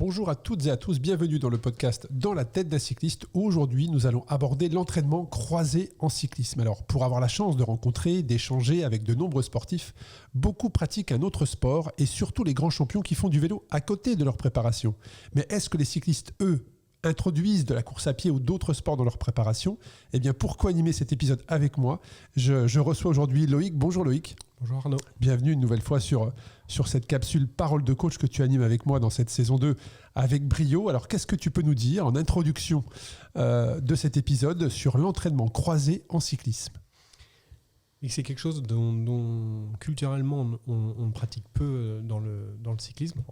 Bonjour à toutes et à tous, bienvenue dans le podcast Dans la tête d'un cycliste. Aujourd'hui, nous allons aborder l'entraînement croisé en cyclisme. Alors, pour avoir la chance de rencontrer, d'échanger avec de nombreux sportifs, beaucoup pratiquent un autre sport et surtout les grands champions qui font du vélo à côté de leur préparation. Mais est-ce que les cyclistes, eux, introduisent de la course à pied ou d'autres sports dans leur préparation? Eh bien, pour co-animer cet épisode avec moi, je reçois aujourd'hui Loïc. Bonjour Loïc. Bonjour Arnaud. Bienvenue une nouvelle fois sur cette capsule Parole de coach que tu animes avec moi dans cette saison 2 avec brio. Alors, qu'est-ce que tu peux nous dire en introduction de cet épisode sur l'entraînement croisé en cyclisme? Et c'est quelque chose dont culturellement on pratique peu dans le cyclisme.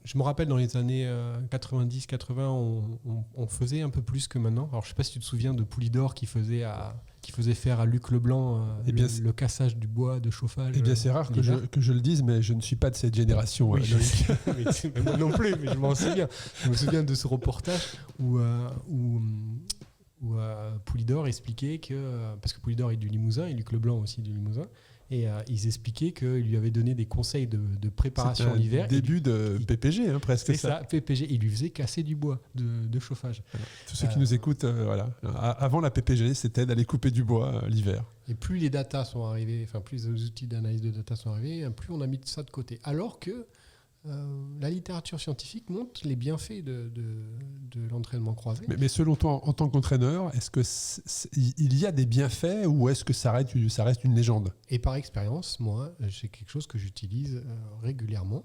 Je me rappelle dans les années 90-80, on faisait un peu plus que maintenant. Alors je ne sais pas si tu te souviens de Poulidor qui faisait faire à Luc Leblanc le cassage du bois de chauffage. Eh bien, c'est rare que je le dise, mais je ne suis pas de cette génération. Oui, mais moi non plus, mais je m'en souviens. Je me souviens de ce reportage où Poulidor expliquait que, parce que Poulidor est du Limousin et Luc Leblanc aussi du Limousin, et ils expliquaient qu'il lui avait donné des conseils de préparation l'hiver. Début de PPG, presque. C'est ça, PPG. Il lui faisait casser du bois de chauffage. Voilà. Tous ceux qui nous écoutent, voilà. Avant la PPG, c'était d'aller couper du bois l'hiver. Et plus les datas sont arrivés, plus les outils d'analyse de data sont arrivés, plus on a mis ça de côté. Alors que la littérature scientifique montre les bienfaits de l'entraînement croisé. Mais selon toi, en tant qu'entraîneur, est-ce qu'il y a des bienfaits ou est-ce que ça reste une légende? Et par expérience, moi, c'est quelque chose que j'utilise régulièrement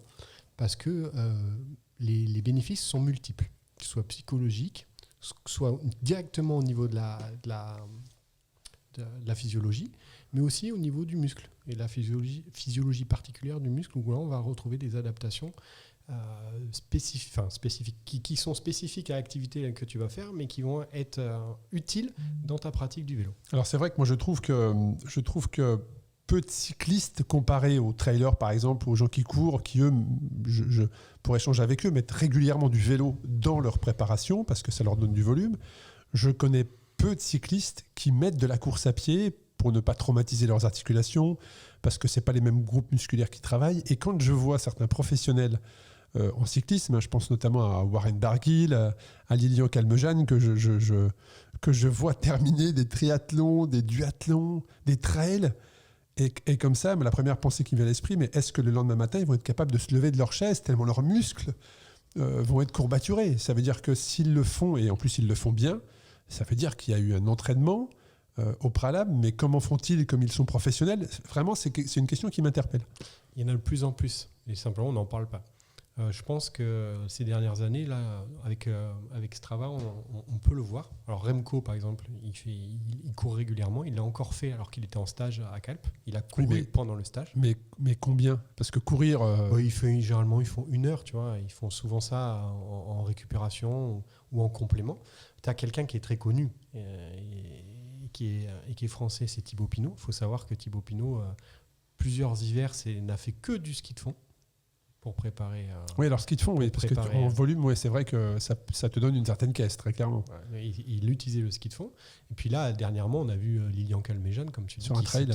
parce que les bénéfices sont multiples, qu'ils soient psychologiques, soit directement au niveau de la physiologie, mais aussi au niveau du muscle et la physiologie particulière du muscle, où là on va retrouver des adaptations spécifiques qui sont spécifiques à l'activité que tu vas faire, mais qui vont être utiles dans ta pratique du vélo. Alors c'est vrai que moi je trouve que peu de cyclistes comparés aux trailers par exemple, aux gens qui courent, qui eux, pour échanger avec eux, mettent régulièrement du vélo dans leur préparation parce que ça leur donne du volume. Je connais peu de cyclistes qui mettent de la course à pied pour ne pas traumatiser leurs articulations, parce que ce n'est pas les mêmes groupes musculaires qui travaillent. Et quand je vois certains professionnels en cyclisme, je pense notamment à Warren Barguil, à Lilian Calmejane, que je vois terminer des triathlons, des duathlons, des trails, et comme ça, la première pensée qui me vient à l'esprit, mais est-ce que le lendemain matin, ils vont être capables de se lever de leur chaise, tellement leurs muscles vont être courbaturés? Ça veut dire que s'ils le font, et en plus ils le font bien, ça veut dire qu'il y a eu un entraînement au préalable, mais comment font-ils comme ils sont professionnels? Vraiment, c'est une question qui m'interpelle. Il y en a de plus en plus, et simplement, on n'en parle pas. Je pense que ces dernières années, là, avec Strava, on peut le voir. Alors Remco, par exemple, il court régulièrement. Il l'a encore fait alors qu'il était en stage à Calpe. Il a couru pendant le stage. Mais combien? Parce que courir... Généralement, ils font 1 heure, tu vois. Ils font souvent ça en récupération ou en complément. Tu as quelqu'un qui est très connu et qui est français, c'est Thibaut Pinot. Il faut savoir que Thibaut Pinot, plusieurs hivers, n'a fait que du ski de fond pour préparer. Oui, alors ski de fond, parce qu'en volume, c'est vrai que ça te donne une certaine caisse, très clairement. Ouais, il utilisait le ski de fond. Et puis là, dernièrement, on a vu Lilian Calmejane, comme tu dis, sur un trail.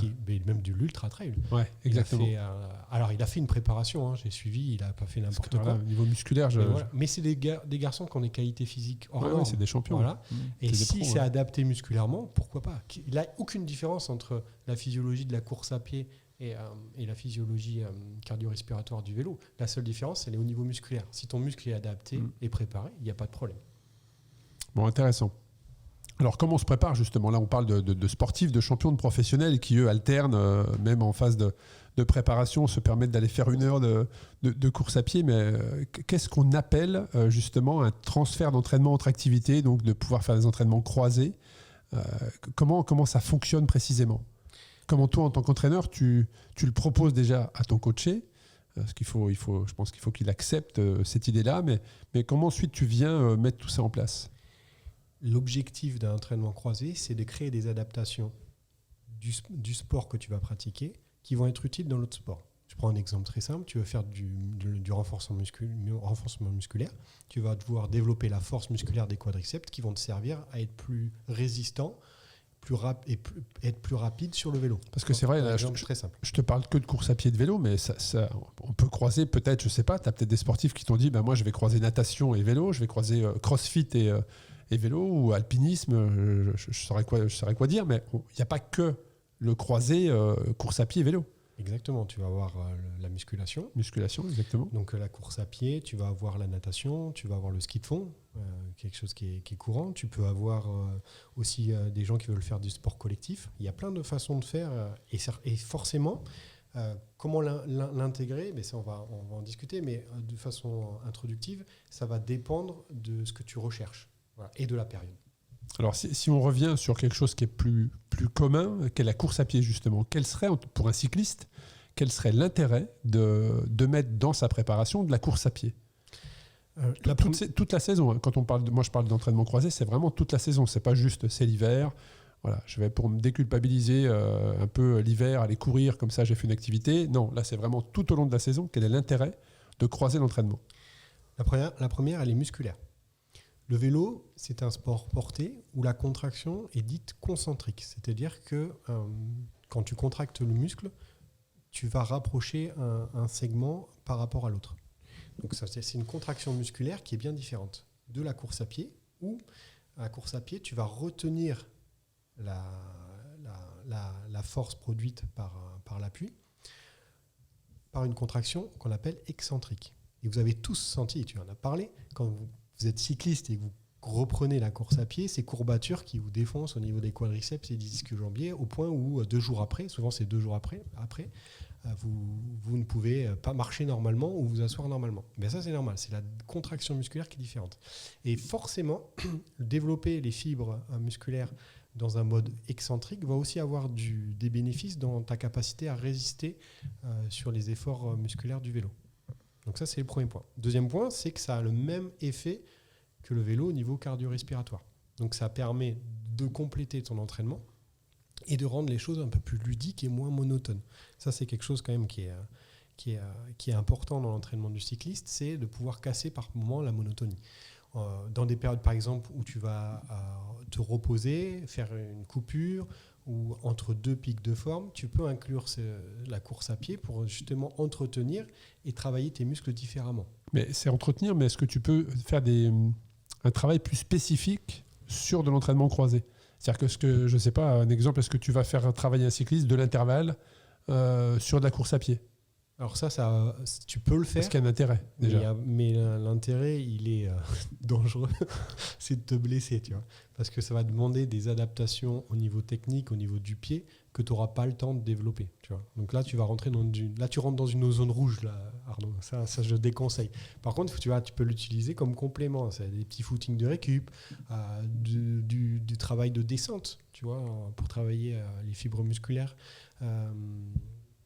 Même du l'ultra trail. Ouais, exactement. Il a fait une préparation, j'ai suivi, il n'a pas fait n'importe quoi. Au niveau musculaire, mais c'est des garçons qui ont des qualités physiques hors normes. C'est des champions. Voilà. Et si c'est adapté musculairement, pourquoi pas? Il n'y a aucune différence entre la physiologie de la course à pied et la physiologie cardio-respiratoire du vélo. La seule différence, elle est au niveau musculaire. Si ton muscle est adapté et préparé, il n'y a pas de problème. Bon, intéressant. Alors, comment on se prépare justement? Là, on parle de sportifs, de champions, de professionnels qui, eux, alternent, même en phase de préparation, se permettent d'aller faire 1 heure de course à pied. Mais qu'est-ce qu'on appelle justement un transfert d'entraînement entre activités, donc de pouvoir faire des entraînements croisés? Comment ça fonctionne précisément? Comment toi, en tant qu'entraîneur, tu le proposes déjà à ton coaché? Parce je pense qu'il faut qu'il accepte cette idée-là, mais comment ensuite tu viens mettre tout ça en place? L'objectif d'un entraînement croisé, c'est de créer des adaptations du sport que tu vas pratiquer qui vont être utiles dans l'autre sport. Je prends un exemple très simple, tu veux faire du renforcement musculaire, tu vas devoir développer la force musculaire des quadriceps qui vont te servir à être plus résistant être plus rapide sur le vélo. Parce que c'est vrai, là, très simple. Je te parle que de course à pied et de vélo, mais on peut croiser peut-être, je sais pas, tu as peut-être des sportifs qui t'ont dit moi je vais croiser natation et vélo, je vais croiser crossfit et vélo, ou alpinisme, je saurais quoi dire, mais il n'y a pas que le croisé course à pied et vélo. Exactement, tu vas avoir la musculation. Musculation, exactement. Donc la course à pied, tu vas avoir la natation, tu vas avoir le ski de fond, quelque chose qui est courant. Tu peux avoir aussi des gens qui veulent faire du sport collectif. Il y a plein de façons de faire et forcément, comment l'intégrer, mais ça on va en discuter, mais de façon introductive, ça va dépendre de ce que tu recherches et de la période. Alors, si on revient sur quelque chose qui est plus commun, qu'est la course à pied, justement, quel serait, pour un cycliste, quel serait l'intérêt de mettre dans sa préparation de la course à pied toute la saison. Quand moi, je parle d'entraînement croisé, c'est vraiment toute la saison. C'est pas juste, c'est l'hiver. Voilà, je vais pour me déculpabiliser un peu l'hiver, aller courir, comme ça, j'ai fait une activité. Non, là, c'est vraiment tout au long de la saison. Quel est l'intérêt de croiser l'entraînement ? La première, elle est musculaire. Le vélo, c'est un sport porté où la contraction est dite concentrique. C'est-à-dire que quand tu contractes le muscle, tu vas rapprocher un segment par rapport à l'autre. Donc c'est une contraction musculaire qui est bien différente de la course à pied, où à la course à pied, tu vas retenir la force produite par l'appui par une contraction qu'on appelle excentrique. Et vous avez tous senti, tu en as parlé, quand vous êtes cycliste et que vous reprenez la course à pied, ces courbatures qui vous défoncent au niveau des quadriceps et des disques jambiers, au point où 2 jours après, souvent c'est 2 jours après vous ne pouvez pas marcher normalement ou vous asseoir normalement. Mais ça c'est normal, c'est la contraction musculaire qui est différente. Et forcément, développer les fibres musculaires dans un mode excentrique va aussi avoir des bénéfices dans ta capacité à résister sur les efforts musculaires du vélo. Donc ça, c'est le premier point. Deuxième point, c'est que ça a le même effet que le vélo au niveau cardio-respiratoire. Donc ça permet de compléter ton entraînement et de rendre les choses un peu plus ludiques et moins monotones. Ça, c'est quelque chose quand même qui est important dans l'entraînement du cycliste, c'est de pouvoir casser par moments la monotonie. Dans des périodes, par exemple, où tu vas te reposer, faire une coupure, ou entre 2 pics de forme, tu peux inclure la course à pied pour justement entretenir et travailler tes muscles différemment. Mais c'est entretenir, mais est-ce que tu peux faire un travail plus spécifique sur de l'entraînement croisé ? C'est-à-dire que, je ne sais pas, un exemple, est-ce que tu vas faire travailler un cycliste de l'intervalle sur de la course à pied ? Alors ça, tu peux le faire. Est-ce qu'il y a un intérêt déjà ? Mais l'intérêt, il est dangereux, c'est de te blesser, tu vois. Parce que ça va demander des adaptations au niveau technique, au niveau du pied, que tu n'auras pas le temps de développer, tu vois. Donc là, tu vas rentrer tu rentres dans une zone rouge, là, Arnaud. Ça, je déconseille. Par contre, tu peux l'utiliser comme complément. C'est des petits footings de récup, du travail de descente, tu vois, pour travailler les fibres musculaires.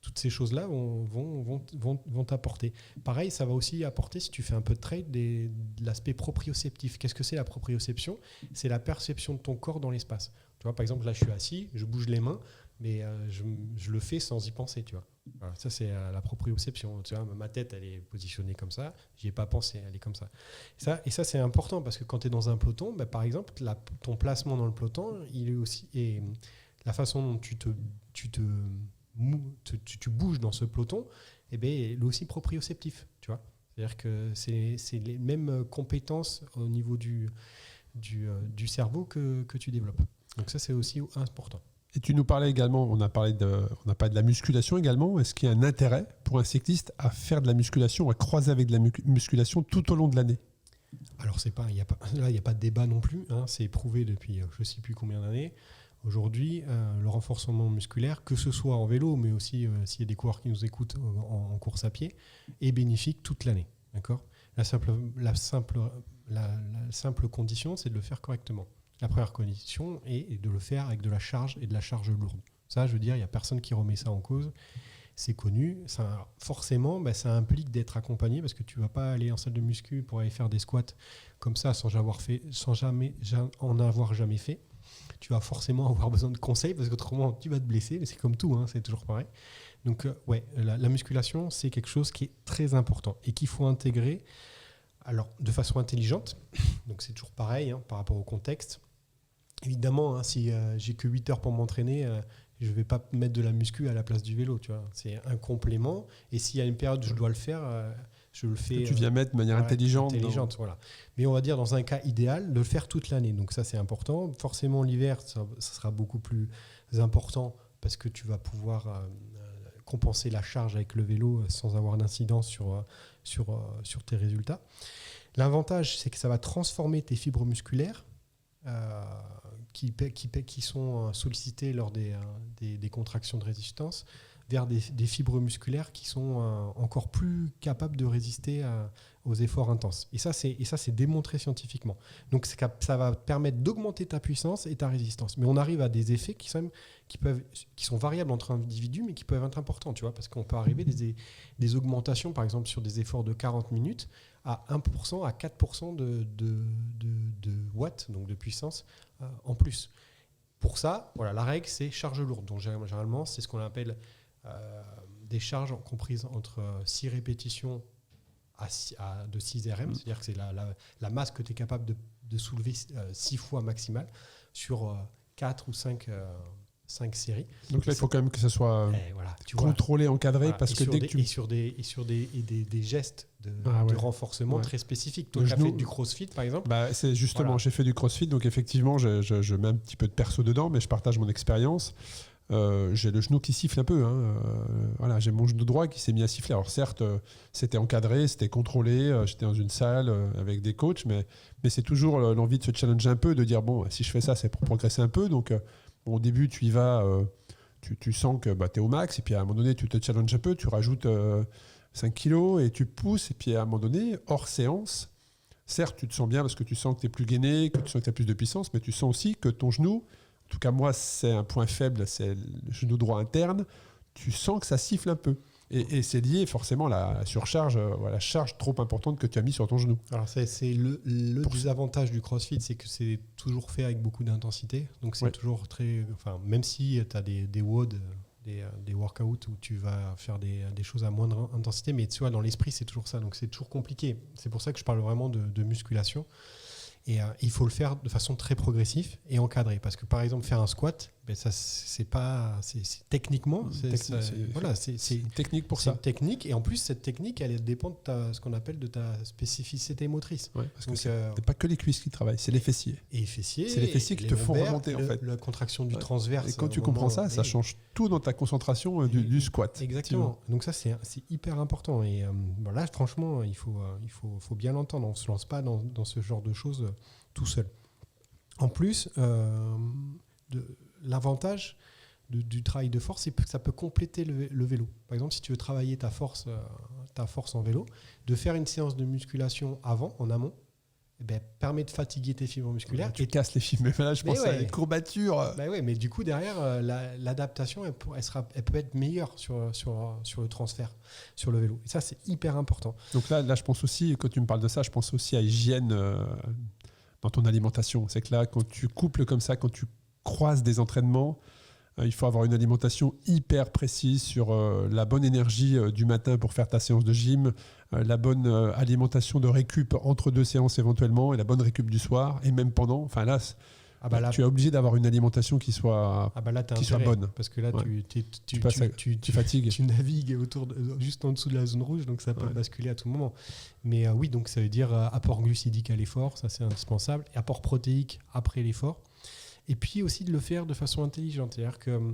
Toutes ces choses-là vont t'apporter. Pareil, ça va aussi apporter, si tu fais un peu de trail, de l'aspect proprioceptif. Qu'est-ce que c'est la proprioception ? C'est la perception de ton corps dans l'espace. Tu vois, par exemple, là, je suis assis, je bouge les mains, mais je le fais sans y penser, tu vois. Voilà, ça, c'est la proprioception. Tu vois, ma tête, elle est positionnée comme ça. J'y ai pas pensé, elle est comme ça. Et ça, c'est important parce que quand tu es dans un peloton, par exemple, ton placement dans le peloton, il est aussi... Et la façon dont tu bouges dans ce peloton, il est aussi proprioceptif, tu vois. C'est-à-dire que c'est les mêmes compétences au niveau du cerveau que tu développes. Donc ça, c'est aussi important. Et tu nous parlais également, on a parlé de la musculation également. Est-ce qu'il y a un intérêt pour un cycliste à faire de la musculation, à croiser avec de la musculation tout au long de l'année ? Alors, il n'y a pas de débat non plus. Hein, c'est prouvé depuis je ne sais plus combien d'années. Aujourd'hui, le renforcement musculaire, que ce soit en vélo, mais aussi s'il y a des coureurs qui nous écoutent en course à pied, est bénéfique toute l'année. D'accord ? La simple condition, c'est de le faire correctement. La première condition est de le faire avec de la charge et de la charge lourde. Ça, je veux dire, il n'y a personne qui remet ça en cause. C'est connu. Forcément, ça implique d'être accompagné parce que tu ne vas pas aller en salle de muscu pour aller faire des squats comme ça sans en avoir jamais fait. Tu vas forcément avoir besoin de conseils parce qu'autrement, tu vas te blesser. Mais c'est comme tout, hein, c'est toujours pareil. Donc, la musculation, c'est quelque chose qui est très important et qu'il faut intégrer de façon intelligente. Donc, c'est toujours pareil par rapport au contexte. Évidemment, hein, si j'ai que 8 heures pour m'entraîner, je ne vais pas mettre de la muscu à la place du vélo. Tu vois. C'est un complément. Et s'il y a une période où je dois le faire, je le fais. Que tu viens mettre de manière intelligente. Voilà. Mais on va dire dans un cas idéal, de le faire toute l'année. Donc ça, c'est important. Forcément, l'hiver, ça sera beaucoup plus important parce que tu vas pouvoir compenser la charge avec le vélo sans avoir d'incidence sur tes résultats. L'avantage, c'est que ça va transformer tes fibres musculaires qui sont sollicitées lors des contractions de résistance vers des fibres musculaires qui sont encore plus capables de résister aux efforts intenses. Et ça, c'est démontré scientifiquement. Donc, ça va permettre d'augmenter ta puissance et ta résistance. Mais on arrive à des effets qui sont variables entre individus, mais qui peuvent être importants, tu vois, parce qu'on peut arriver des augmentations, par exemple, sur des efforts de 40 minutes, à 1%, à 4% de watts, donc de puissance, en plus. Pour ça, voilà, la règle, c'est charge lourde. Donc, généralement, c'est ce qu'on appelle des charges comprises entre 6 répétitions de 6 RM, c'est-à-dire que c'est la masse que tu es capable de soulever 6 fois maximal sur 4 ou 5 séries. Donc là, il faut quand même que ça soit contrôlé, encadré, voilà, parce que dès que tu... Et sur des gestes de renforcement très spécifiques. Toi, tu as fait du crossfit, par exemple. C'est justement, j'ai fait du crossfit, donc effectivement, je mets un petit peu de perso dedans, mais je partage mon expérience. J'ai le genou qui siffle un peu. Voilà, j'ai mon genou droit qui s'est mis à siffler. Alors certes, c'était encadré, c'était contrôlé. J'étais dans une salle avec des coachs, mais c'est toujours l'envie de se challenger un peu, de dire bon, si je fais ça, c'est pour progresser un peu. Donc au début, tu y vas, tu sens que tu es au max, et puis à un moment donné, tu te challenges un peu, tu rajoutes 5 kilos et tu pousses, et puis à un moment donné, hors séance, certes, tu te sens bien parce que tu sens que tu es plus gainé, que tu sens que tu as plus de puissance, mais tu sens aussi que ton genou, en tout cas, moi, c'est un point faible, c'est le genou droit interne. Tu sens que ça siffle un peu. Et c'est lié forcément à la surcharge, à la charge trop importante que tu as mis sur ton genou. Alors, c'est le désavantage du CrossFit, c'est que c'est toujours fait avec beaucoup d'intensité. Donc, c'est toujours très. Enfin, même si tu as des WOD, des workouts où tu vas faire des choses à moindre intensité, mais tu vois, dans l'esprit, c'est toujours ça. Donc, c'est toujours compliqué. C'est pour ça que je parle vraiment de musculation. Et il faut le faire de façon très progressive et encadrée. Parce que par exemple, faire un squat, ça, c'est techniquement, c'est une technique pour ça. C'est une technique. Et en plus, cette technique, elle dépend de ce qu'on appelle de ta spécificité motrice. Ouais, parce que c'est pas que les cuisses qui travaillent, c'est les fessiers. Et les fessiers. C'est les fessiers qui te font remonter, en fait. La contraction du transverse. Et quand tu comprends ça, ça change tout dans ta concentration du squat. Exactement. Donc ça, c'est hyper important. Et là, franchement, il faut bien l'entendre. On ne se lance pas dans ce genre de choses tout seul. En plus, l'avantage du travail de force, c'est que ça peut compléter le vélo. Par exemple, si tu veux travailler ta force en vélo, de faire une séance de musculation en amont, permet de fatiguer tes fibres musculaires. Tu casses les fibres. Mais là, je pense à les courbatures. Mais du coup, derrière, l'adaptation, elle peut être meilleure sur le transfert, sur le vélo. Et ça, c'est hyper important. Donc là, je pense aussi, quand tu me parles de ça, je pense aussi à hygiène dans ton alimentation. C'est que là, quand tu couples comme ça, quand tu croises des entraînements, il faut avoir une alimentation hyper précise sur la bonne énergie du matin pour faire ta séance de gym, la bonne alimentation de récup entre 2 séances éventuellement, et la bonne récup du soir, et même pendant. Enfin là, tu es obligé d'avoir une alimentation qui soit bonne. Parce que là, tu fatigues. Tu navigues juste en dessous de la zone rouge, donc ça peut basculer à tout moment. Mais oui, donc ça veut dire apport glucidique à l'effort, ça c'est indispensable, et apport protéique après l'effort. Et puis aussi de le faire de façon intelligente. C'est-à-dire que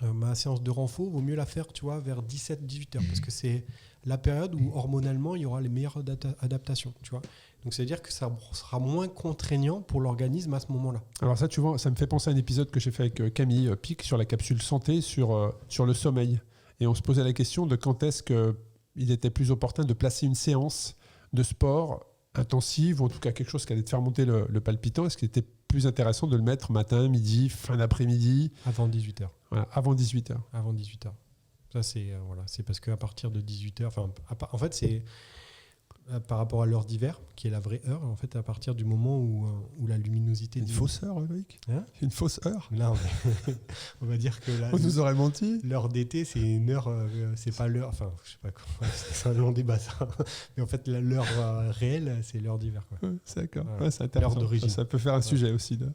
ma séance de renfort, vaut mieux la faire, tu vois, vers 17-18 heures, parce que c'est la période où hormonalement il y aura les meilleures adaptations, tu vois. Donc ça veut dire que ça sera moins contraignant pour l'organisme à ce moment-là. Alors ça, tu vois, ça me fait penser à un épisode que j'ai fait avec Camille Pic sur la capsule santé sur le sommeil. Et on se posait la question de quand est-ce qu'il était plus opportun de placer une séance de sport intensive, ou en tout cas quelque chose qui allait te faire monter le palpitant. Est-ce qu'il était plus intéressant de le mettre matin, midi, fin d'après-midi? Avant 18h. Voilà, avant 18h. Avant 18h. Ça, c'est parce qu'à partir de 18h... en fait, c'est... par rapport à l'heure d'hiver, qui est la vraie heure, en fait, à partir du moment où la luminosité... Une fausse heure, Loïc ? Hein ? Une fausse heure ? Non, mais on va dire que On nous aurait menti ? l'heure d'été, c'est une heure, c'est pas l'heure... Enfin, je sais pas comment... C'est un long débat, ça. Mais en fait, l'heure réelle, c'est l'heure d'hiver, quoi. C'est d'accord. Voilà. Ouais, c'est intéressant. L'heure d'origine. Ça peut faire un sujet aussi. Là.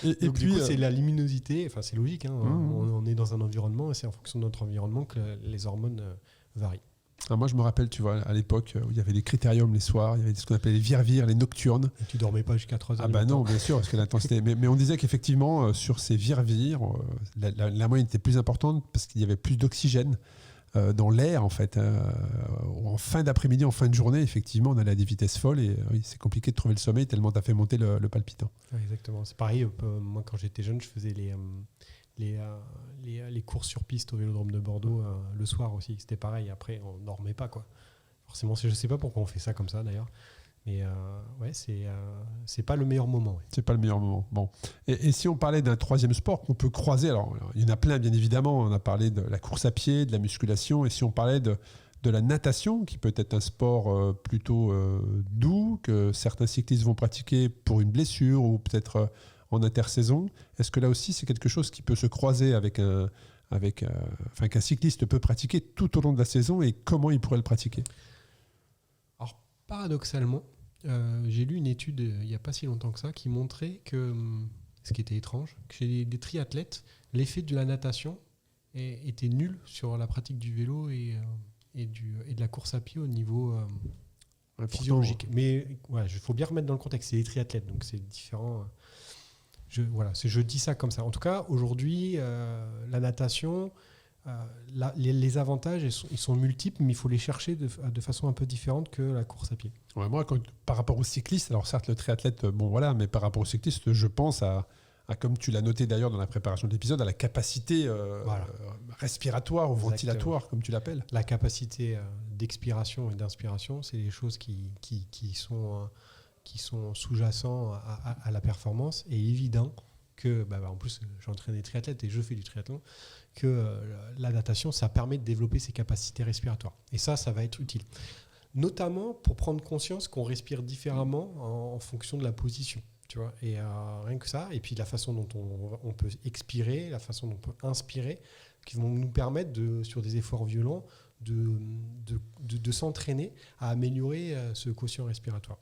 Et Donc, puis, du coup, c'est la luminosité. Enfin, c'est logique. Hein, Mmh. on est dans un environnement et c'est en fonction de notre environnement que les hormones varient. moi, je me rappelle, tu vois, à l'époque où il y avait les critériums les soirs, il y avait ce qu'on appelait les virvires, les nocturnes. Et tu dormais pas jusqu'à 3 heures Ah du bah matin. non, bien sûr, parce que l'intensité... mais on disait qu'effectivement, sur ces virvires, la moyenne était plus importante parce qu'il y avait plus d'oxygène dans l'air, en fait. En fin d'après-midi, en fin de journée, effectivement, on allait à des vitesses folles et oui, c'est compliqué de trouver le sommeil tellement tu as fait monter le palpitant. Ouais, exactement. C'est pareil, moi, quand j'étais jeune, je faisais les courses sur piste au Vélodrome de Bordeaux le soir aussi. C'était pareil. Après, on dormait pas, quoi. Forcément, je sais pas pourquoi on fait ça comme ça, d'ailleurs. Mais ouais, c'est pas le meilleur moment. Ouais. C'est pas le meilleur moment. Bon. Et si on parlait d'un troisième sport qu'on peut croiser, alors il y en a plein, bien évidemment. On a parlé de la course à pied, de la musculation. Et si on parlait de la natation, qui peut être un sport plutôt doux, que certains cyclistes vont pratiquer pour une blessure ou peut-être en intersaison, est-ce que là aussi, c'est quelque chose qui peut se croiser qu'un cycliste peut pratiquer tout au long de la saison et comment il pourrait le pratiquer ? Alors, paradoxalement, j'ai lu une étude il n'y a pas si longtemps que ça qui montrait que, ce qui était étrange, que chez des triathlètes, l'effet de la natation était nul sur la pratique du vélo et de la course à pied au niveau physiologique. Mais il faut bien remettre dans le contexte, c'est des triathlètes, donc c'est différent. Je dis ça comme ça. En tout cas, aujourd'hui, la natation, les avantages, ils sont multiples, mais il faut les chercher de façon un peu différente que la course à pied. Ouais, moi, par rapport aux cyclistes, alors certes, le triathlète, bon voilà, mais par rapport aux cyclistes, je pense à comme tu l'as noté d'ailleurs dans la préparation de l'épisode, à la capacité respiratoire ou ventilatoire, comme tu l'appelles. La capacité d'expiration et d'inspiration, c'est des choses qui sont sous-jacents à la performance. Et évident que, en plus, j'entraîne des triathlètes et je fais du triathlon, que la natation, ça permet de développer ses capacités respiratoires. Et ça va être utile. Notamment pour prendre conscience qu'on respire différemment en fonction de la position. Tu vois, et rien que ça, et puis la façon dont on peut expirer, la façon dont on peut inspirer, qui vont nous permettre, sur des efforts violents, de s'entraîner à améliorer ce quotient respiratoire.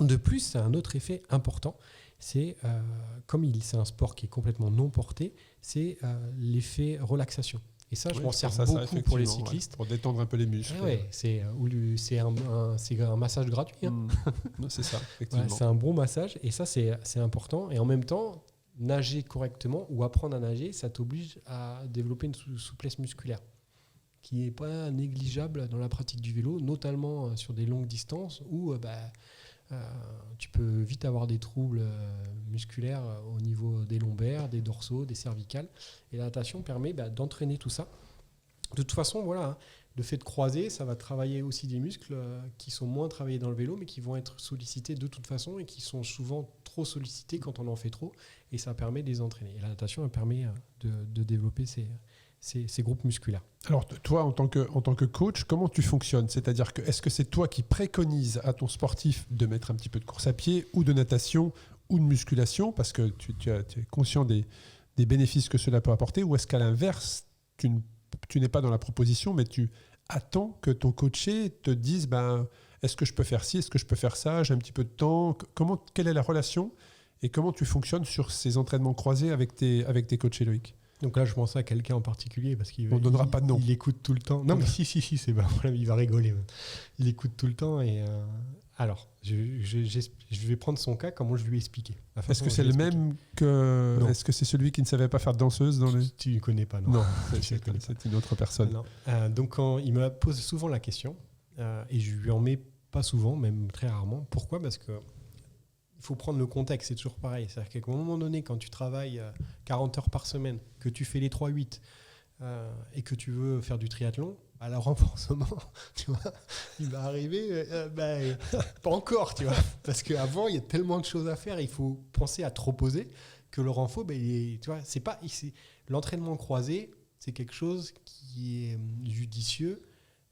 De plus, c'est un autre effet important, c'est, comme c'est un sport qui est complètement non porté, c'est l'effet relaxation. Et ça, je m'en sers beaucoup pour les cyclistes. Pour détendre un peu les muscles. C'est un massage gratuit. Hein. C'est ça, effectivement. C'est un bon massage et ça, c'est important. Et en même temps, nager correctement ou apprendre à nager, ça t'oblige à développer une souplesse musculaire qui n'est pas négligeable dans la pratique du vélo, notamment sur des longues distances où tu peux vite avoir des troubles musculaires au niveau des lombaires, des dorsaux, des cervicales. Et la natation permet d'entraîner tout ça. De toute façon, voilà, le fait de croiser, ça va travailler aussi des muscles qui sont moins travaillés dans le vélo, mais qui vont être sollicités de toute façon et qui sont souvent trop sollicités quand on en fait trop. Et ça permet de les entraîner. Et la natation, elle permet de développer ces groupes musculaires. Alors toi, en tant que coach, comment tu fonctionnes ? C'est-à-dire que est-ce que c'est toi qui préconises à ton sportif de mettre un petit peu de course à pied ou de natation ou de musculation parce que tu es conscient des bénéfices que cela peut apporter, ou est-ce qu'à l'inverse, tu n'es pas dans la proposition, mais tu attends que ton coaché te dise est-ce que je peux faire ci, est-ce que je peux faire ça, j'ai un petit peu de temps, quelle est la relation et comment tu fonctionnes sur ces entraînements croisés avec tes coachés, Loïc ? Donc là, je pense à quelqu'un en particulier parce qu'il on donnera pas de nom. Il écoute tout le temps. Non, mais si, c'est pas un problème, il va rigoler. Il écoute tout le temps et alors, je vais prendre son cas, comment je lui ai expliqué. Est-ce que c'est le même que non. Est-ce que c'est celui qui ne savait pas faire de danseuse dans les... Tu ne connais pas, non. Non, c'est une autre personne. Non. Donc il me pose souvent la question et je lui en mets pas souvent, même très rarement. Pourquoi ? Parce que il faut prendre le contexte, c'est toujours pareil. C'est-à-dire qu'à un moment donné, quand tu travailles 40 heures par semaine, que tu fais les 3-8 et que tu veux faire du triathlon, le renforcement, tu vois, il va arriver, pas encore, tu vois. Parce qu'avant, il y a tellement de choses à faire, il faut penser à te reposer, que le renfort, tu vois, l'entraînement croisé, c'est quelque chose qui est judicieux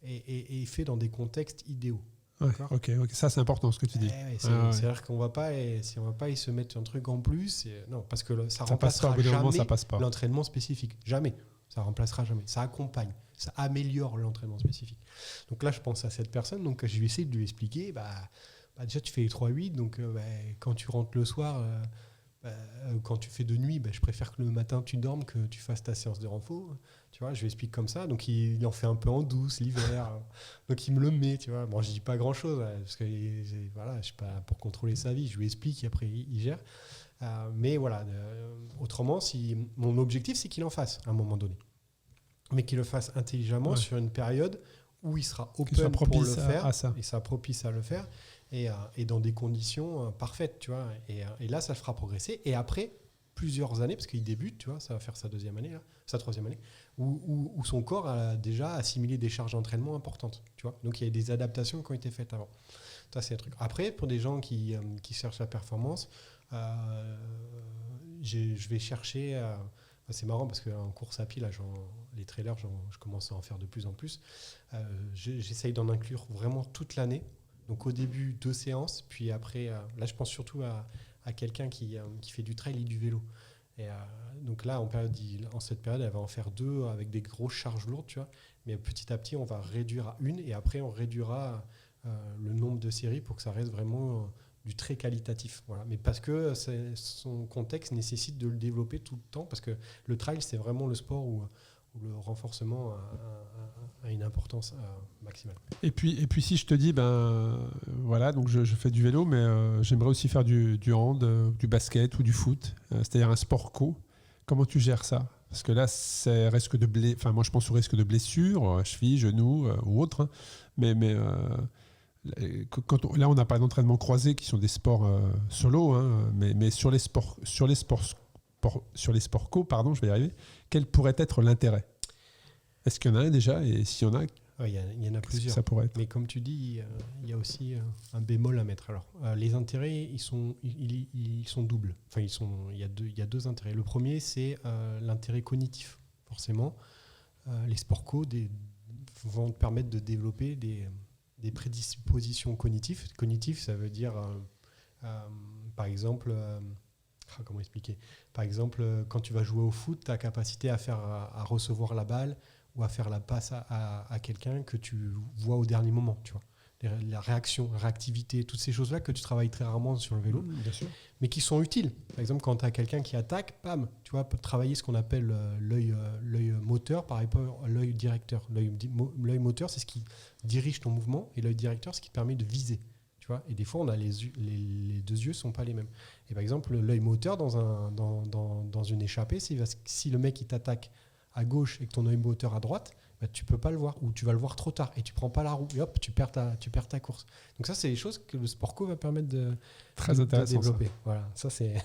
et fait dans des contextes idéaux. Ouais, ok, ça c'est important ce que tu dis. C'est-à-dire qu'on va pas, si on va pas y se mettre un truc en plus, non, parce que ça remplacera jamais l'entraînement spécifique. Jamais. Ça remplacera jamais. Ça accompagne, ça améliore l'entraînement spécifique. Donc là, je pense à cette personne, donc je vais essayer de lui expliquer. Déjà, tu fais les 3-8, donc quand tu rentres le soir, quand tu fais de nuit, je préfère que le matin tu dormes, que tu fasses ta séance de renfo. Tu vois, je lui explique comme ça. Donc il en fait un peu en douce l'hiver. Donc il me le met, tu vois. Bon, je dis pas grand-chose parce que voilà, je suis pas pour contrôler sa vie. Je lui explique et après il gère. Mais voilà, autrement, mon objectif c'est qu'il en fasse à un moment donné, mais qu'il le fasse intelligemment sur une période où il sera open pour le faire, et ça propice à le faire. Et dans des conditions parfaites, tu vois. Et là, ça le fera progresser. Et après plusieurs années, parce qu'il débute, tu vois, ça va faire sa 2e année, là, sa 3e année, où son corps a déjà assimilé des charges d'entraînement importantes, tu vois. Donc, il y a des adaptations qui ont été faites avant. Ça, c'est un truc. Après, pour des gens qui cherchent la performance, je vais chercher... c'est marrant parce qu'en course à pied, là, les trailers, je commence à en faire de plus en plus. J'essaye d'en inclure vraiment toute l'année. Donc au début, 2 séances, puis après, là je pense surtout à quelqu'un qui fait du trail et du vélo. Et donc là, en cette période, elle va en faire 2 avec des grosses charges lourdes, tu vois. Mais petit à petit, on va réduire à 1 et après on réduira le nombre de séries pour que ça reste vraiment du très qualitatif. Voilà. Mais parce que son contexte nécessite de le développer tout le temps, parce que le trail, c'est vraiment le sport où le renforcement a une importance maximale. Et puis si je te dis, voilà, donc je fais du vélo, mais j'aimerais aussi faire du hand, du basket ou du foot, c'est-à-dire un sport co. Comment tu gères ça ? Parce que là, c'est risque de moi je pense au risque de blessure, cheville, genou ou autre. Hein. Mais là, on n'a pas d'entraînement croisé qui sont des sports solo, hein, mais sur les sports co, pardon, je vais y arriver. Quel pourrait être l'intérêt ? Est-ce qu'il y en a un déjà ? Et s'il y en a, il y en a plusieurs. Ça pourrait être. Mais comme tu dis, il y a aussi un bémol à mettre. Alors, les intérêts, ils sont doubles. Enfin, il y a 2 intérêts. Le premier, c'est l'intérêt cognitif. Forcément, les sports co vont te permettre de développer des prédispositions cognitives. Cognitif, ça veut dire, par exemple... comment expliquer ? Par exemple, quand tu vas jouer au foot, ta capacité à recevoir la balle ou à faire la passe à quelqu'un que tu vois au dernier moment, tu vois. La réactivité, toutes ces choses-là que tu travailles très rarement sur le vélo, bien sûr. Mais qui sont utiles. Par exemple, quand tu as quelqu'un qui attaque, bam, tu vois, travailler ce qu'on appelle l'œil moteur par rapport à l'œil directeur. L'œil moteur, c'est ce qui dirige ton mouvement, et l'œil directeur, c'est ce qui te permet de viser. Tu vois, et des fois, les 2 yeux ne sont pas les mêmes. Et par exemple, l'œil moteur dans une échappée, si le mec il t'attaque à gauche et que ton œil moteur à droite, tu ne peux pas le voir, ou tu vas le voir trop tard et tu ne prends pas la roue et hop, tu perds ta course. Donc ça, c'est des choses que le sport co va permettre de développer. Ça. Voilà, ça c'est...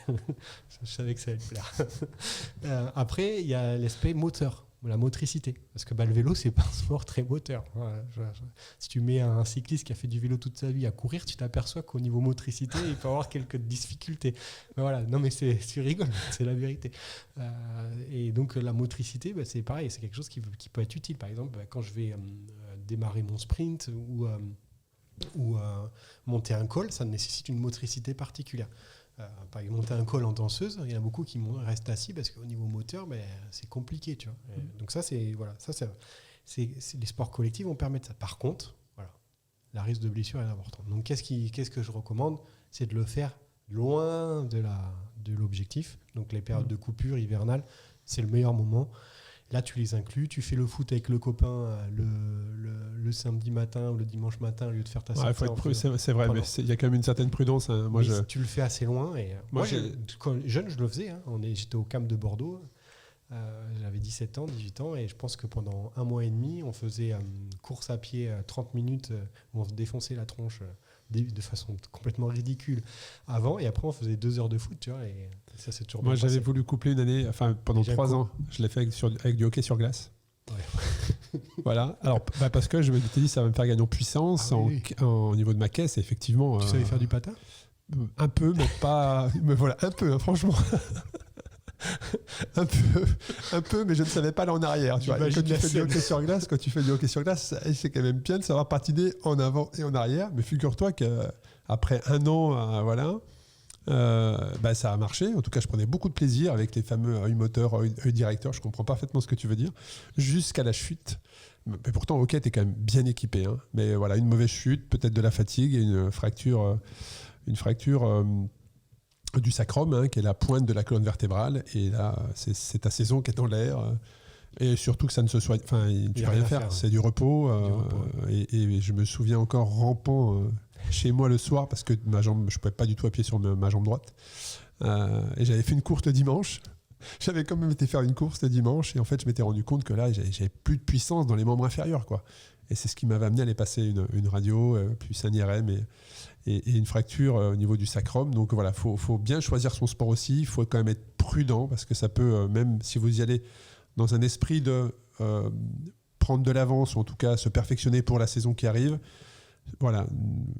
Je savais que ça allait te plaire. Après, il y a l'aspect moteur. La motricité, parce que le vélo, c'est pas un sport très moteur. Voilà, si tu mets un cycliste qui a fait du vélo toute sa vie à courir, tu t'aperçois qu'au niveau motricité, il peut avoir quelques difficultés. Mais voilà, non mais tu rigoles, c'est la vérité. Et donc la motricité, c'est pareil, c'est quelque chose qui peut être utile. Par exemple, quand je vais démarrer mon sprint ou monter un col, ça nécessite une motricité particulière. Par exemple, monter un col en danseuse, il y en a beaucoup qui restent assis parce qu'au niveau moteur, c'est compliqué, tu vois. Donc ça, les sports collectifs vont permettre ça. Par contre, voilà, la risque de blessure est important. Donc qu'est-ce que je recommande ? C'est de le faire loin de l'objectif. Donc les périodes de coupure hivernale, c'est le meilleur moment. Là, tu les inclus, tu fais le foot avec le copain le samedi matin ou le dimanche matin au lieu de faire ta sortie. C'est vrai, mais il y a quand même une certaine prudence. Hein. Tu le fais assez loin. Et moi quand jeune, je le faisais. Hein. J'étais au camp de Bordeaux. J'avais 17 ans, 18 ans. Et je pense que pendant 1 mois et demi, on faisait course à pied 30 minutes où on se défonçait la tronche de façon complètement ridicule avant. Et après, on faisait 2 heures de foot. Tu vois, et ça, c'est toujours moi, j'avais voulu coupler une année, pendant 3 ans. Je l'ai fait avec du hockey sur glace. Ouais. Voilà. Alors, parce que je m'étais dit ça va me faire gagner en puissance au niveau de ma caisse. Et effectivement. Tu savais faire du patin ? Un peu, mais pas. Mais voilà, un peu, hein, franchement. un peu, mais je ne savais pas aller en arrière. Tu vois. Quand tu fais du hockey sur glace, c'est quand même bien de savoir patiner en avant et en arrière. Mais figure-toi qu'après un an, ça a marché. En tout cas, je prenais beaucoup de plaisir avec les fameux œil moteur, œil directeur. Je comprends parfaitement ce que tu veux dire. Jusqu'à la chute. Mais pourtant, au hockey, tu es quand même bien équipé. Hein. Mais voilà, une mauvaise chute, peut-être de la fatigue et une fracture du sacrum, hein, qui est la pointe de la colonne vertébrale. Et là, c'est ta saison qui est en l'air. Et surtout que ça ne se soigne. Enfin, tu peux rien faire. C'est du repos. Et je me souviens encore rampant chez moi le soir parce que je ne pouvais pas du tout appuyer sur ma jambe droite. Et j'avais fait une course le dimanche. J'avais quand même été faire une course le dimanche. Et en fait, je m'étais rendu compte que là, j'avais plus de puissance dans les membres inférieurs, quoi. Et c'est ce qui m'avait amené à aller passer une radio, puis un IRM et une fracture au niveau du sacrum. Donc voilà, faut bien choisir son sport aussi. Il faut quand même être prudent parce que ça peut, même si vous y allez dans un esprit de prendre de l'avance, ou en tout cas se perfectionner pour la saison qui arrive. Voilà,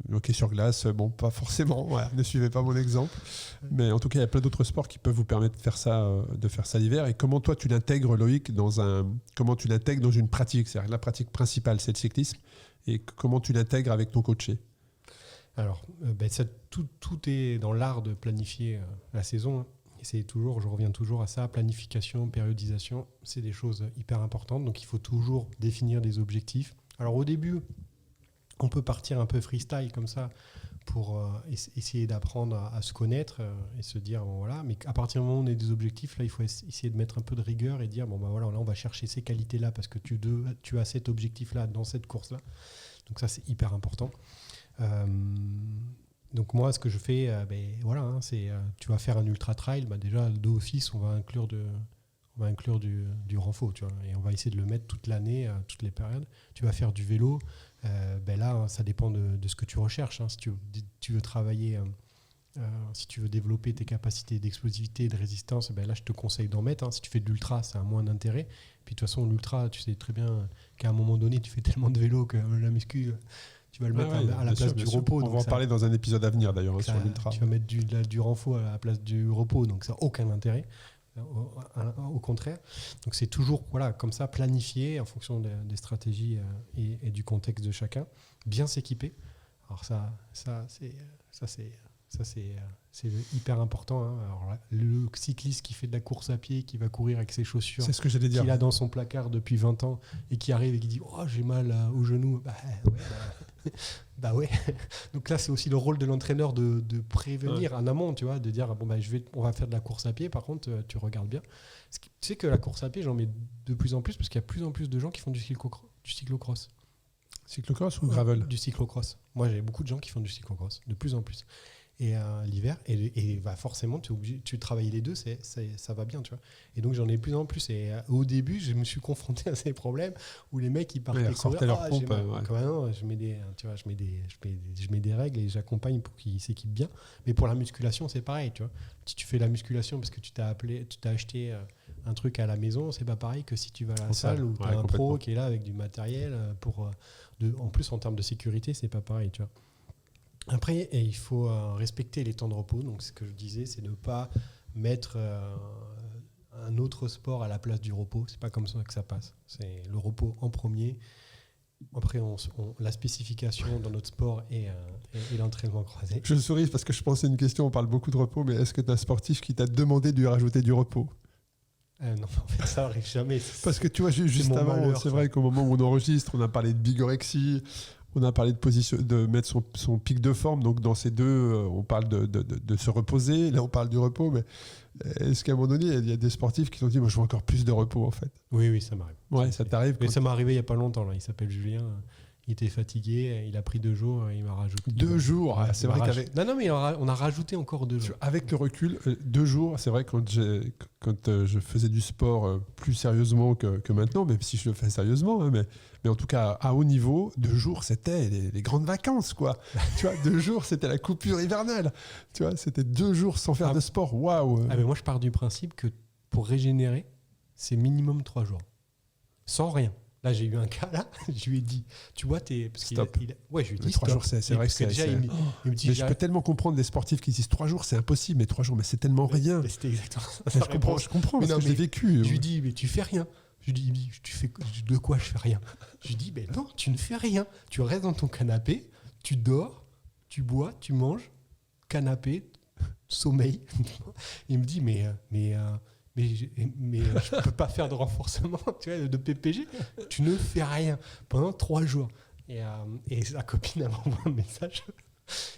le hockey sur glace, bon, pas forcément, voilà, ne suivez pas mon exemple. Mais en tout cas, il y a plein d'autres sports qui peuvent vous permettre de faire ça l'hiver. Et comment toi, tu l'intègres, Loïc, comment tu l'intègres dans une pratique? C'est-à-dire la pratique principale, c'est le cyclisme. Et comment tu l'intègres avec ton coaché? Alors, tout est dans l'art de planifier la saison. Et je reviens toujours à ça, planification, périodisation, c'est des choses hyper importantes. Donc, il faut toujours définir des objectifs. Alors, au début, on peut partir un peu freestyle comme ça pour essayer d'apprendre à se connaître et se dire, bon, voilà. Mais à partir du moment où on a des objectifs, là, il faut essayer de mettre un peu de rigueur et dire, bon, voilà, là, on va chercher ces qualités-là parce que tu as cet objectif-là dans cette course-là. Donc, ça, c'est hyper important. Donc moi, ce que je fais, tu vas faire un ultra trail, déjà d'office, on va inclure du renfort, tu vois, et on va essayer de le mettre toute l'année, toutes les périodes. Tu vas faire du vélo, là, ça dépend de ce que tu recherches. Hein. Si tu veux travailler, si tu veux développer tes capacités d'explosivité et de résistance, là, je te conseille d'en mettre. Hein. Si tu fais de l'ultra, ça a moins d'intérêt. Puis de toute façon, l'ultra, tu sais très bien qu'à un moment donné, tu fais tellement de vélo que la muscu... Tu vas le mettre à la place du repos. On va en parler dans un épisode à venir d'ailleurs sur l'ultra. Tu vas mettre du renfort à la place du repos, donc ça n'a aucun intérêt. Au contraire. Donc c'est toujours comme ça, planifié en fonction des stratégies et du contexte de chacun. Bien s'équiper. Alors c'est hyper important. Hein. Alors là, le cycliste qui fait de la course à pied, qui va courir avec ses chaussures, c'est ce que j'allais dire, qu'il a dans son placard depuis 20 ans et qui arrive et qui dit « Oh, j'ai mal au genou ». Ouais. Donc là, c'est aussi le rôle de l'entraîneur de prévenir en amont, tu vois, de dire on va faire de la course à pied, par contre, tu regardes bien. Tu sais que la course à pied, j'en mets de plus en plus parce qu'il y a de plus en plus de gens qui font du cyclocross. Cyclocross ou gravel? Du cyclocross. Moi, j'ai beaucoup de gens qui font du cyclocross, de plus en plus. Et l'hiver, forcément, tu es obligé, tu travailles les deux, ça va bien, tu vois. Et donc, j'en ai de plus en plus. Et au début, je me suis confronté à ces problèmes où les mecs, ils partaient courir. Leur pompe, je mets des règles et j'accompagne pour qu'ils s'équipent bien. Mais pour la musculation, c'est pareil, tu vois. Si tu fais la musculation parce que tu t'as acheté un truc à la maison, c'est pas pareil que si tu vas à la salle où tu as un pro qui est là avec du matériel. En plus, en termes de sécurité, c'est pas pareil, tu vois. Après, il faut respecter les temps de repos. Donc, ce que je disais, c'est ne pas mettre un autre sport à la place du repos. C'est pas comme ça que ça passe. C'est le repos en premier. Après, la spécification dans notre sport et l'entraînement croisé. Je souris parce que je pensais à une question. On parle beaucoup de repos, mais est-ce que tu as un sportif qui t'a demandé de lui rajouter du repos? Non, en fait, ça n'arrive jamais. Parce que tu vois, juste avant, malheur, c'est vrai qu'au moment où on enregistre, on a parlé de bigorexie. On a parlé de mettre son pic de forme. Donc, dans ces deux, on parle de se reposer. Là, on parle du repos. Mais est-ce qu'à un moment donné, il y a des sportifs qui t'ont dit « Moi, je veux encore plus de repos, en fait ». Oui, ça m'arrive. Ouais, ça t'arrive. Mais ça m'est arrivé il n'y a pas longtemps. Là. Il s'appelle Julien. Il était fatigué. Il a pris 2 jours. Il m'a rajouté. 2 jours C'est vrai qu'avec... Non, mais on a rajouté encore 2 jours. Avec le recul, 2 jours, c'est vrai quand je faisais du sport plus sérieusement que maintenant, même si je le fais sérieusement, hein, mais en tout cas à haut niveau, 2 jours c'était les grandes vacances, quoi. Tu vois, 2 jours c'était la coupure hivernale. Tu vois, c'était 2 jours sans faire de sport. Waouh. Mais moi je pars du principe que pour régénérer, c'est minimum 3 jours, sans rien. Là, j'ai eu un cas, là, je lui ai dit, tu vois, parce Stop. Ouais, je lui ai dit, Mais 3 jours, c'est vrai que parce que déjà, il me dit, mais je peux tellement comprendre des sportifs qui disent 3 jours, c'est impossible, mais 3 jours, mais c'est tellement rien. Mais c'était exactement ça. Mais je comprends, Mais parce non, que je l'ai mais vécu. Je lui dis, mais tu fais rien. Je lui dis, il me dit, tu fais de quoi je fais rien? Je lui dis, ben non, tu ne fais rien. Tu restes dans ton canapé, tu dors, tu bois, tu manges, canapé, sommeil. Il me dit, mais je peux pas faire de renforcement, tu vois, de PPG. Tu ne fais rien pendant 3 jours. Et sa copine m'envoie un message.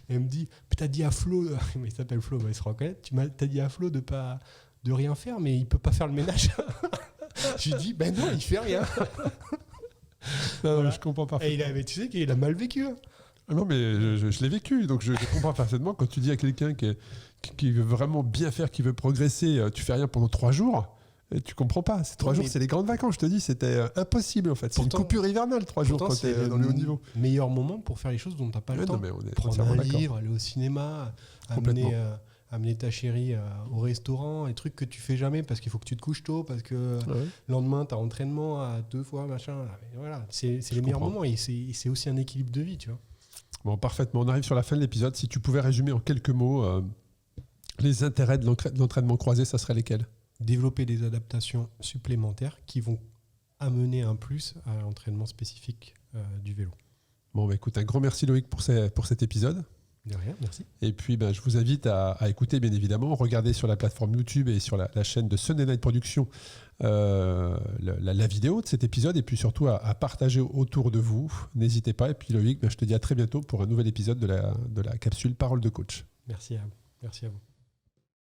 Et elle me dit, t'as dit à Flo, il s'appelle Flo, il se reconnaît. T'as dit à Flo de rien faire, mais il peut pas faire le ménage. Je lui dis, ben non, il fait rien. Non, Voilà. je comprends parfaitement. Mais tu sais qu'il a mal vécu. Hein. Non, mais je l'ai vécu, donc je comprends parfaitement. Quand tu dis à quelqu'un qui veut vraiment bien faire, qui veut progresser, tu fais rien pendant 3 jours, tu comprends pas. Ces 3 jours, c'est les grandes vacances, je te dis, c'était impossible en fait. C'est une coupure hivernale, 3 jours quand tu es dans le haut niveau. Meilleur moment pour faire les choses dont tu n'as pas le temps. Non, mais on est prendre entièrement un d'accord. livre, aller au cinéma, Complètement. amener ta chérie au restaurant, des trucs que tu fais jamais parce qu'il faut que tu te couches tôt, parce que Ouais. le lendemain, tu as entraînement à 2 fois, machin. Mais voilà, c'est les meilleurs comprends. moments et c'est aussi un équilibre de vie, tu vois. Bon, parfaitement. On arrive sur la fin de l'épisode. Si tu pouvais résumer en quelques mots les intérêts de l'entraînement croisé, ça serait lesquels? Développer des adaptations supplémentaires qui vont amener un plus à l'entraînement spécifique du vélo. Bon, bah, écoute, un grand merci Loïc pour cet épisode. De rien, merci. Et puis, je vous invite à écouter, bien évidemment. Regardez sur la plateforme YouTube et sur la chaîne de Sunday Night Production la vidéo de cet épisode. Et puis surtout, à partager autour de vous. N'hésitez pas. Et puis Loïc, je te dis à très bientôt pour un nouvel épisode de la capsule Parole de coach. Merci à vous.